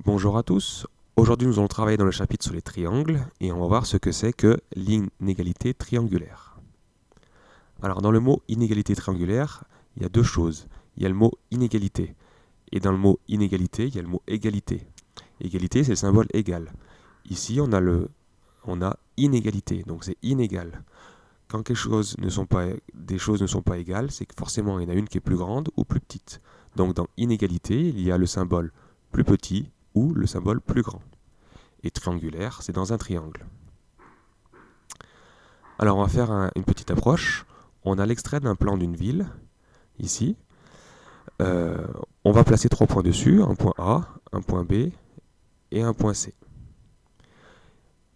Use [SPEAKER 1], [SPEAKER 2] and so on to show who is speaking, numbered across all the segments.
[SPEAKER 1] Bonjour à tous. Aujourd'hui, nous allons travailler dans le chapitre sur les triangles et on va voir ce que c'est que l'inégalité triangulaire. Alors, dans le mot inégalité triangulaire, il y a deux choses. Il y a le mot inégalité. Et dans le mot inégalité, il y a le mot égalité. Égalité, c'est le symbole égal. Ici, on a inégalité, donc c'est inégal. Quand des choses ne sont pas égales, c'est que forcément, il y en a une qui est plus grande ou plus petite. Donc, dans inégalité, il y a le symbole plus petit ou le symbole plus grand. Et triangulaire, c'est dans un triangle. Alors on va faire une petite approche. On a l'extrait d'un plan d'une ville, ici. On va placer 3 points dessus, un point A, un point B et un point C.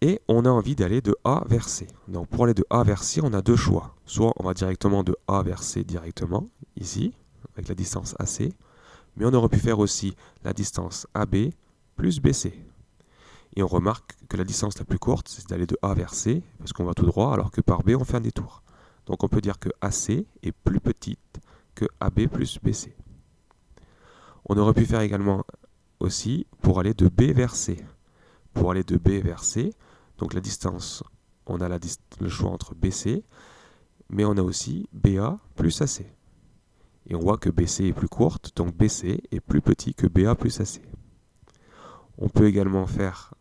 [SPEAKER 1] Et on a envie d'aller de A vers C. Donc pour aller de A vers C, on a deux choix. Soit on va directement de A vers C directement, ici, avec la distance AC. Mais on aurait pu faire aussi la distance AB plus BC. Et on remarque que la distance la plus courte, c'est d'aller de A vers C, parce qu'on va tout droit, alors que par B, on fait un détour. Donc on peut dire que AC est plus petite que AB plus BC. On aurait pu faire également aussi pour aller de B vers C. Pour aller de B vers C, donc la distance, on a le choix entre BC, mais on a aussi BA plus AC. Et on voit que BC est plus courte, donc BC est plus petit que BA plus AC. On peut également faire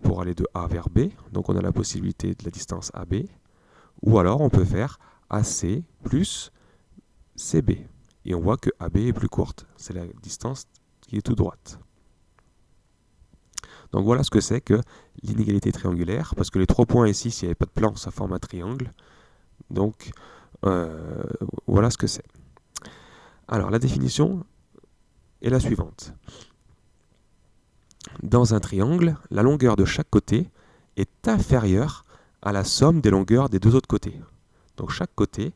[SPEAKER 1] pour aller de A vers B, donc on a la possibilité de la distance AB, ou alors on peut faire AC plus CB, et on voit que AB est plus courte, c'est la distance qui est tout droite. Donc voilà ce que c'est que l'inégalité triangulaire, parce que les 3 points ici, s'il n'y avait pas de plan, ça forme un triangle, donc voilà ce que c'est. Alors la définition est la suivante. Dans un triangle, la longueur de chaque côté est inférieure à la somme des longueurs des deux autres côtés. Donc chaque côté,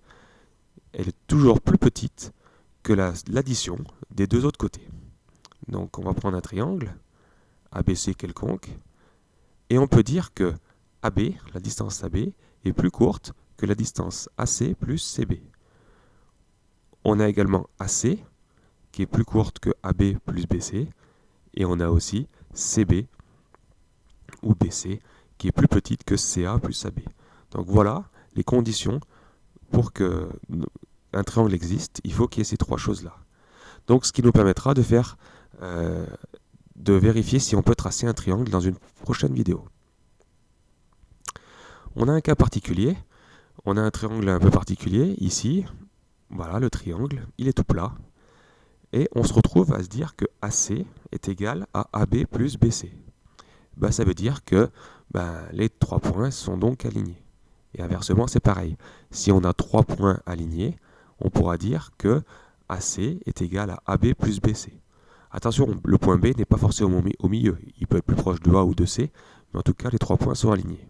[SPEAKER 1] elle est toujours plus petite que l'addition des deux autres côtés. Donc on va prendre un triangle, ABC quelconque, et on peut dire que AB, la distance AB, est plus courte que la distance AC plus CB. On a également AC, qui est plus courte que AB plus BC, et on a aussi CB ou BC qui est plus petite que CA plus AB. Donc voilà les conditions pour qu'un triangle existe, il faut qu'il y ait ces 3 choses-là. Donc ce qui nous permettra de vérifier si on peut tracer un triangle dans une prochaine vidéo. On a un cas particulier, on a un triangle un peu particulier ici, voilà le triangle, il est tout plat. Et on se retrouve à se dire que AC est égal à AB plus BC. Ça veut dire que les 3 points sont donc alignés. Et inversement, c'est pareil. Si on a 3 points alignés, on pourra dire que AC est égal à AB plus BC. Attention, le point B n'est pas forcément au milieu. Il peut être plus proche de A ou de C, mais en tout cas, les 3 points sont alignés.